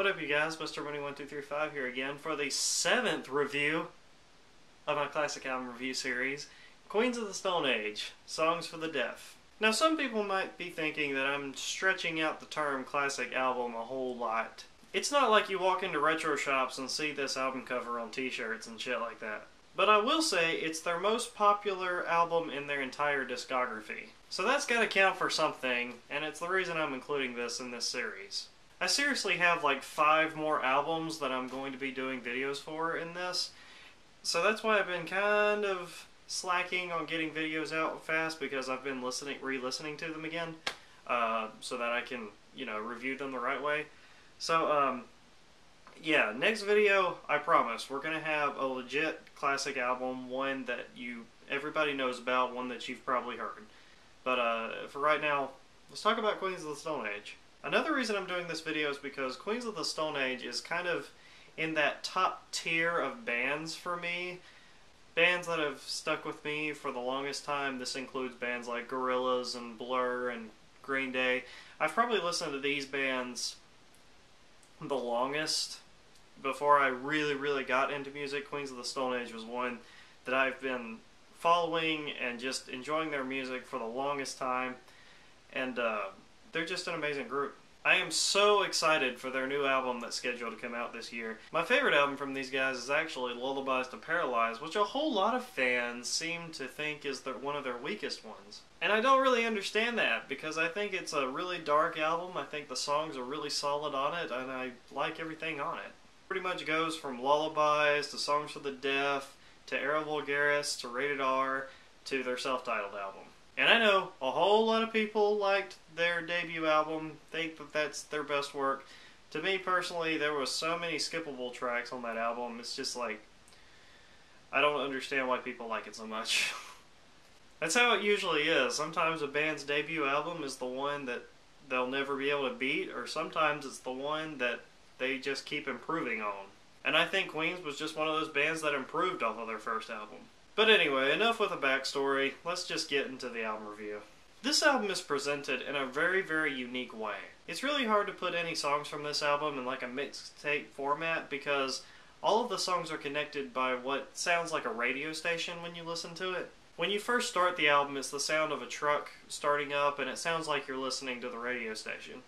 What up, you guys? Mr. Money1235 here again for the 7th review of my classic album review series, Queens of the Stone Age, Songs for the Deaf. Now, some people might be thinking that I'm stretching out the term classic album a whole lot. It's not like you walk into retro shops and see this album cover on t-shirts and shit like that. But I will say it's their most popular album in their entire discography. So that's gotta count for something, and it's the reason I'm including this in this series. I seriously have like 5 more albums that I'm going to be doing videos for in this. So that's why I've been kind of slacking on getting videos out fast, because I've been re-listening to them again, so that I can, review them the right way. So, yeah, next video, I promise, we're going to have a legit classic album, one that everybody knows about, one that you've probably heard. But for right now, let's talk about Queens of the Stone Age. Another reason I'm doing this video is because Queens of the Stone Age is kind of in that top tier of bands for me. Bands that have stuck with me for the longest time. This includes bands like Gorillaz and Blur and Green Day. I've probably listened to these bands the longest. Before I really got into music, Queens of the Stone Age was one that I've been following and just enjoying their music for the longest time. And they're just an amazing group. I am so excited for their new album that's scheduled to come out this year. My favorite album from these guys is actually Lullabies to Paralyze, which a whole lot of fans seem to think is one of their weakest ones. And I don't really understand that, because I think it's a really dark album. I think the songs are really solid on it, and I like everything on it. Pretty much goes from Lullabies to Songs for the Deaf to Era Vulgaris to Rated R to their self-titled album. And I know a whole lot of people liked their debut album, think that that's their best work. To me personally, there was so many skippable tracks on that album. It's just like, I don't understand why people like it so much. That's how it usually is. Sometimes a band's debut album is the one that they'll never be able to beat, or sometimes it's the one that they just keep improving on. And I think Queens was just one of those bands that improved off of their first album. But anyway, enough with the backstory, let's just get into the album review. This album is presented in a very unique way. It's really hard to put any songs from this album in like a mixtape format, because all of the songs are connected by what sounds like a radio station when you listen to it. When you first start the album, it's the sound of a truck starting up, and it sounds like you're listening to the radio station.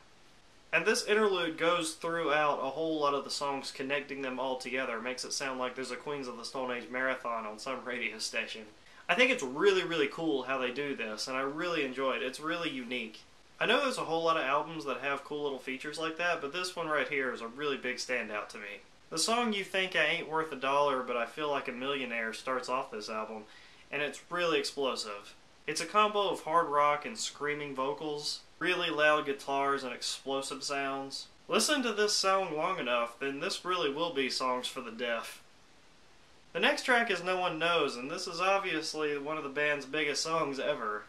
And this interlude goes throughout a whole lot of the songs, connecting them all together. It makes it sound like there's a Queens of the Stone Age marathon on some radio station. I think it's really cool how they do this, and I really enjoy it. It's really unique. I know there's a whole lot of albums that have cool little features like that, but this one right here is a really big standout to me. The song You Think I Ain't Worth a Dollar But I Feel Like a Millionaire starts off this album, and it's really explosive. It's a combo of hard rock and screaming vocals, really loud guitars and explosive sounds. Listen to this song long enough, then this really will be Songs for the Deaf. The next track is No One Knows, and this is obviously one of the band's biggest songs ever.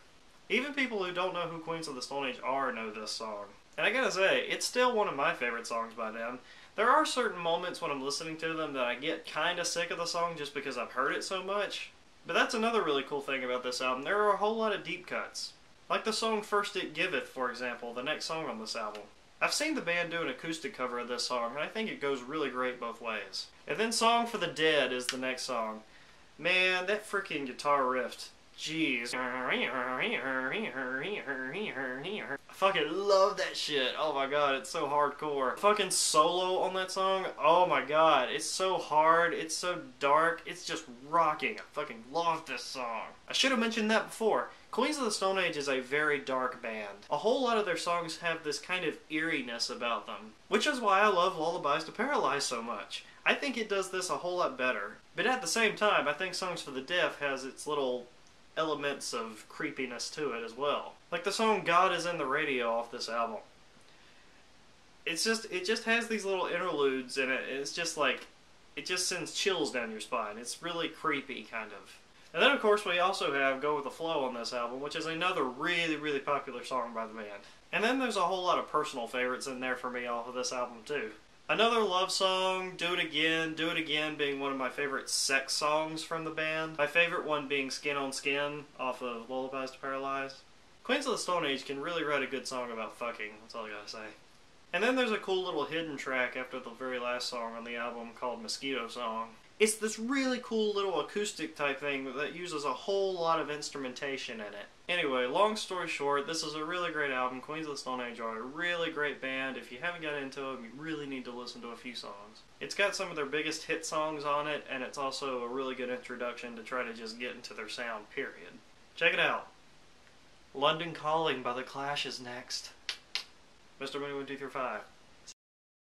Even people who don't know who Queens of the Stone Age are know this song. And I gotta say, it's still one of my favorite songs by them. There are certain moments when I'm listening to them that I get kinda sick of the song just because I've heard it so much. But that's another really cool thing about this album. There are a whole lot of deep cuts. Like the song First It Giveth, for example, the next song on this album. I've seen the band do an acoustic cover of this song, and I think it goes really great both ways. And then Song for the Dead is the next song. Man, that freaking guitar riff. Jeez. I fucking love that shit. Oh my god, it's so hardcore. Fucking solo on that song, oh my god, it's so hard, it's so dark, it's just rocking. I fucking love this song. I should have mentioned that before. Queens of the Stone Age is a very dark band. A whole lot of their songs have this kind of eeriness about them, which is why I love Lullabies to Paralyze so much. I think it does this a whole lot better. But at the same time, I think Songs for the Deaf has its little elements of creepiness to it as well. Like the song God Is in the Radio off this album. It just has these little interludes in it, and it's just like, it just sends chills down your spine. It's really creepy, kind of. And then of course we also have Go With The Flow on this album, which is another really popular song by the band. And then there's a whole lot of personal favorites in there for me off of this album too. Another love song, Do It Again being one of my favorite sex songs from the band. My favorite one being Skin on Skin off of Lullabies to Paralyze. Queens of the Stone Age can really write a good song about fucking, that's all I gotta say. And then there's a cool little hidden track after the very last song on the album called Mosquito Song. It's this really cool little acoustic type thing that uses a whole lot of instrumentation in it. Anyway, long story short, this is a really great album. Queens of the Stone Age are a really great band. If you haven't got into them, you really need to listen to a few songs. It's got some of their biggest hit songs on it, and it's also a really good introduction to try to just get into their sound, period. Check it out. London Calling by The Clash is next. Mr. Money 1 2 3 5.